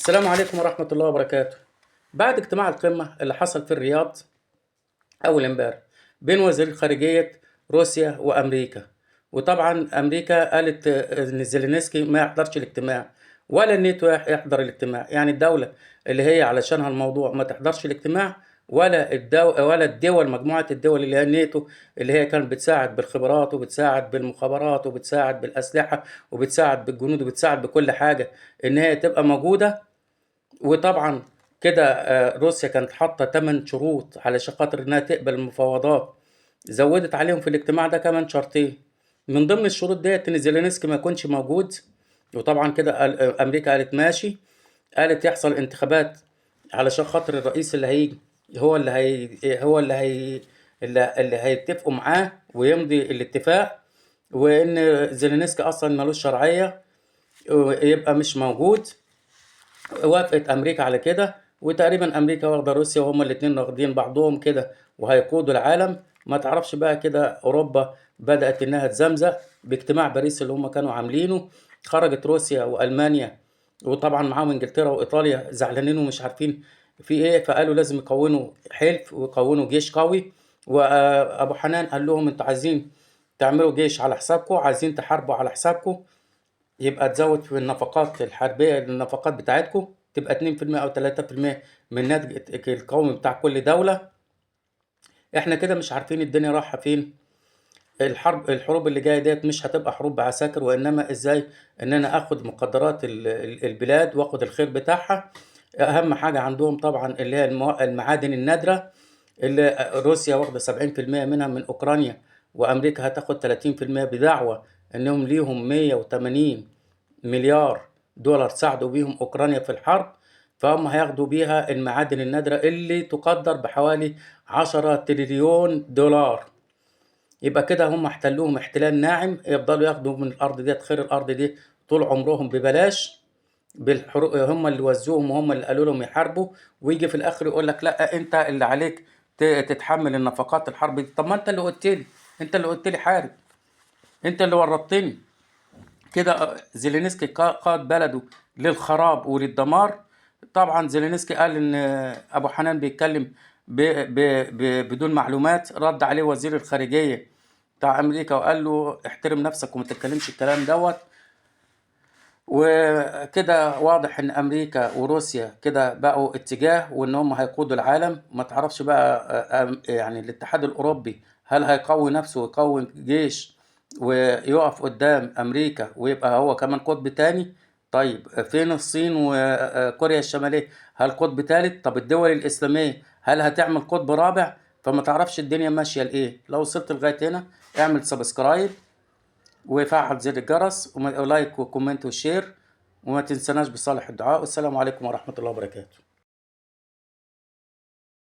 السلام عليكم ورحمة الله وبركاته. بعد اجتماع القمة اللي حصل في الرياض أول امبارح بين وزير خارجية روسيا وأمريكا، وطبعا أمريكا قالت إن زيلينسكي ما يحضرش الاجتماع ولا الناتو يحضر الاجتماع، يعني الدولة اللي هي علشانها الموضوع ما تحضرش الاجتماع، ولا الدول، مجموعة الدول اللي هي الناتو، اللي هي كانت بتساعد بالخبرات وبتساعد بالمخابرات وبتساعد بالأسلحة وبتساعد بالجنود وبتساعد بكل حاجة إن هي تبقى موجودة. وطبعا كده روسيا كانت حاطة 8 شروط علشان خاطر إنها تقبل المفاوضات، زودت عليهم في الاجتماع ده كمان شرطين. من ضمن الشروط ديت إن زيلينسكي ما يكونش موجود، وطبعا كده أمريكا قالت ماشي، قالت يحصل انتخابات علشان خاطر الرئيس اللي هيجي هو اللي هيتفقوا معاه ويمضي الاتفاق، وإن زيلينسكي أصلا ملوش شرعية ويبقى مش موجود. وافقت امريكا على كده، وتقريبا امريكا واخده روسيا وهما الاتنين واخدين بعضهم كده وهيقودوا العالم. ما تعرفش بقى كده اوروبا بدأت انها تزمزق باجتماع باريس اللي هما كانوا عاملينه. خرجت روسيا والمانيا، وطبعا معاهم انجلترا وايطاليا زعلانين ومش عارفين في ايه، فقالوا لازم يكونوا حلف ويكونوا جيش قوي. وابو حنان قال لهم انتوا عايزين تعملوا جيش على حسابكم، عايزين تحاربوا على حسابكم، يبقى تزود في النفقات الحربية، النفقات بتاعتكم تبقى 2% أو 3% من الناتج القومي بتاع كل دولة. احنا كده مش عارفين الدنيا رايحة فين. الحروب اللي جاية ديت مش هتبقى حروب بعساكر، وإنما إزاي إن أنا آخد مقدرات البلاد وآخد الخير بتاعها. أهم حاجة عندهم طبعا اللي هي المعادن النادرة، اللي روسيا واخدة 70% منها من أوكرانيا، وأمريكا هتاخد 30% بدعوى إنهم ليهم 180 مليار دولار ساعدوا بيهم أوكرانيا في الحرب، فهم هياخدوا بيها المعادن النادرة اللي تقدر بحوالي 10 تريليون دولار. يبقى كده هم احتلوهم احتلال ناعم، يفضلوا ياخدوا من الأرض ديت، خير الأرض دي طول عمرهم ببلاش. هم اللي وزوهم وهم اللي قالوا لهم يحاربوا، ويجي في الآخر يقول لك لا أنت اللي عليك تتحمل النفقات الحرب دي. طب ما أنت اللي قلت لي، أنت اللي قلت لي حارب، أنت اللي ورطتني. كده زيلينسكي قاد بلده للخراب وللدمار. طبعا زيلينسكي قال ان ابو حنان بيتكلم بدون معلومات، رد عليه وزير الخارجية بتاع امريكا وقال له احترم نفسك وما تتكلمش الكلام دوت. وكده واضح ان امريكا وروسيا كده بقوا اتجاه وان هم هيقودوا العالم. ما تعرفش بقى يعني الاتحاد الاوروبي هل هيقوي نفسه ويقوي جيش ويقف قدام امريكا ويبقى هو كمان قطب تاني؟ طيب فين الصين وكوريا الشمالية؟ هل قطب تالت؟ طب الدول الاسلامية هل هتعمل قطب رابع؟ فما تعرفش الدنيا ماشية لايه. لو وصلت لغاية هنا اعمل سبسكرايب وفعل زر الجرس ولايك وكومنت وشير، وما تنسناش بصالح الدعاء. والسلام عليكم ورحمة الله وبركاته.